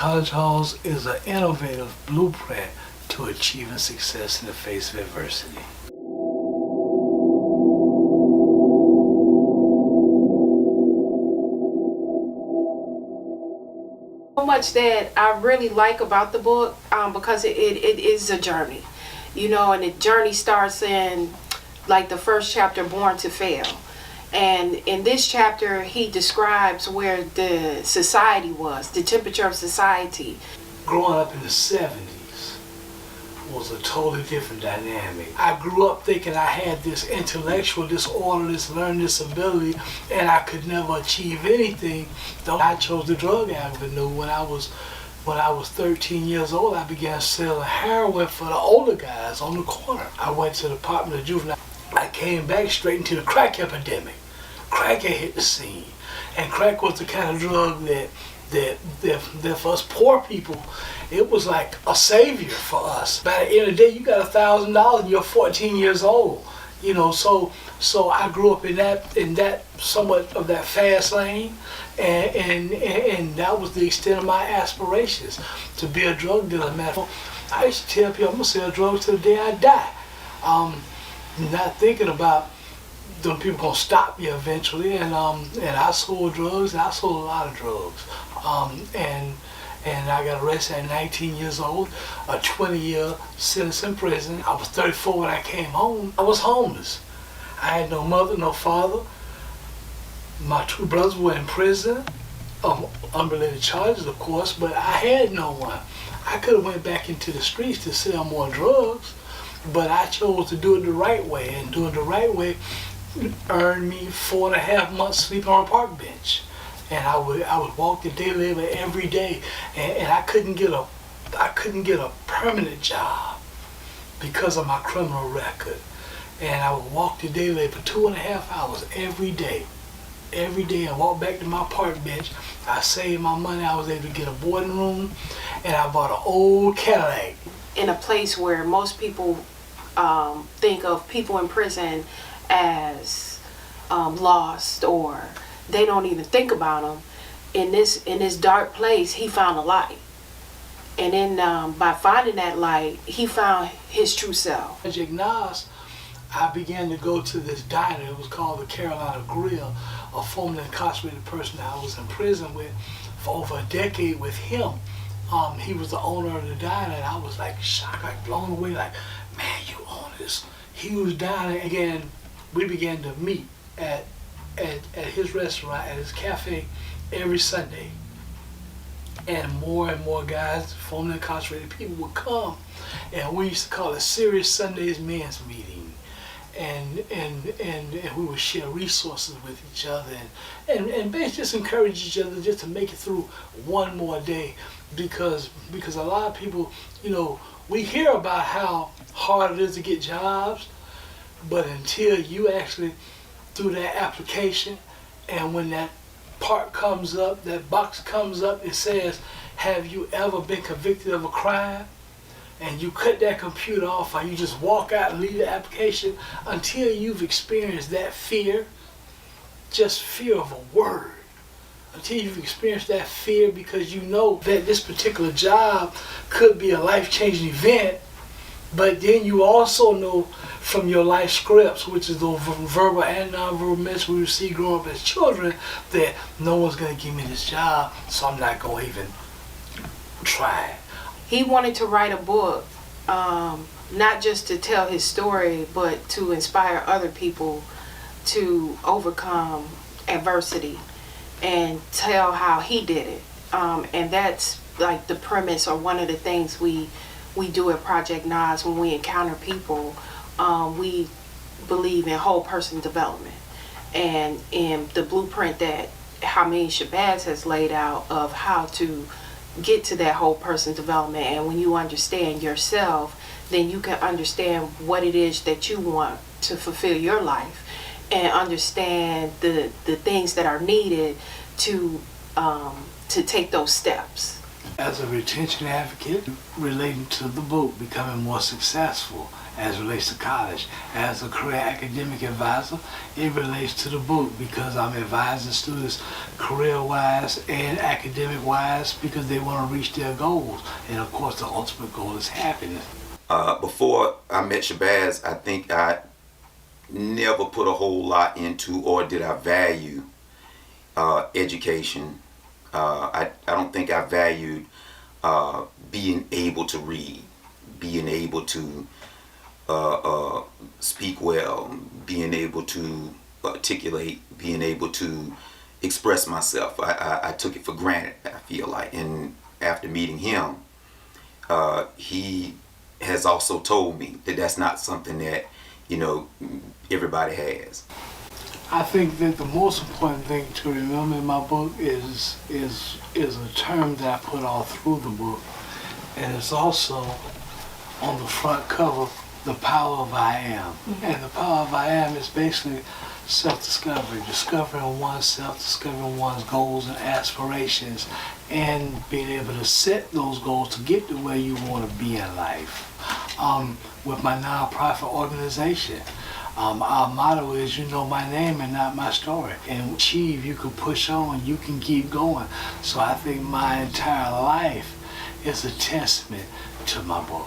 College halls is an innovative blueprint to achieving success in the face of adversity. So much that I really like about the book because it is a journey, and the journey starts in like the first chapter, Born to Fail. And in this chapter, he describes where the society was, the temperature of society. Growing up in the 70s was a totally different dynamic. I grew up thinking I had this intellectual disorder, this learning disability, and I could never achieve anything. Though I chose the drug avenue when I was 13 years old. I began selling heroin for the older guys on the corner. I went to the Department of Juvenile. I came back straight into the crack epidemic. Crack had hit the scene, and crack was the kind of drug that for us poor people, it was like a savior for us. By the end of the day, you got $1,000 and you're 14 years old. So I grew up in that somewhat of that fast lane, and that was the extent of my aspirations, to be a drug dealer. I used to tell people I'm gonna sell drugs till the day I die. Not thinking about them people gonna stop you eventually, and I sold drugs, and I sold a lot of drugs, and I got arrested at 19 years old, a 20-year sentence in prison. I was 34 when I came home. I was homeless. I had no mother, no father. My two brothers were in prison, unrelated charges, of course, but I had no one. I could have went back into the streets to sell more drugs, but I chose to do it the right way, and doing the right way earned me 4.5 months sleeping on a park bench. And I would walk the day labor every day, and I couldn't get a permanent job because of my criminal record. And I would walk the day labor 2.5 hours every day. Every day I walked back to my park bench. I saved my money. I was able to get a boarding room, and I bought an old Cadillac. In a place where most people think of people in prison as lost, or they don't even think about them. In this dark place, he found a light, and then by finding that light, he found his true self. At Nas, I began to go to this diner. It was called the Carolina Grill. A formerly incarcerated person I was in prison with for over a decade with him. He was the owner of the diner, and I was like shocked, like blown away, like, man, you own this huge diner. Again, we began to meet at his restaurant, at his cafe, every Sunday. And more guys, formerly incarcerated people, would come, and we used to call it Serious Sundays Men's Meeting. And we would share resources with each other, and basically just encourage each other just to make it through one more day, because a lot of people, we hear about how hard it is to get jobs, but until you actually do that application, and when that part comes up, that box comes up, it says, have you ever been convicted of a crime? And you cut that computer off, or you just walk out and leave the application, until you've experienced that fear, just fear of a word. Until you've experienced that fear because you know that this particular job could be a life-changing event, but then you also know from your life scripts, which is the verbal and nonverbal messages we receive growing up as children, that no one's going to give me this job, so I'm not going to even try. He wanted to write a book, not just to tell his story, but to inspire other people to overcome adversity and tell how he did it. And that's like the premise, or one of the things we do at Project Nas. When we encounter people, we believe in whole person development, and in the blueprint that Hameen Shabazz has laid out of how to get to that whole person development. And when you understand yourself, then you can understand what it is that you want to fulfill your life, and understand the things that are needed to take those steps. As a retention advocate, relating to the book, becoming more successful as it relates to college. As a career academic advisor, it relates to the book because I'm advising students career-wise and academic-wise because they want to reach their goals. And of course, the ultimate goal is happiness. Before I met Shabazz, I think I never put a whole lot into, or did I value education. I don't think I valued being able to read, being able to speak well, being able to articulate, being able to express myself. I took it for granted, I feel like. And after meeting him, he has also told me that that's not something that, you know, everybody has. I think that the most important thing to remember in my book is a term that I put all through the book, and it's also on the front cover, the power of I am. Mm-hmm. And the power of I am is basically self-discovery, discovering oneself, discovering one's goals and aspirations, and being able to set those goals to get to where you want to be in life. With my nonprofit organization, our motto is, you know my name and not my story. And achieve, you can push on, you can keep going. So I think my entire life is a testament to my book.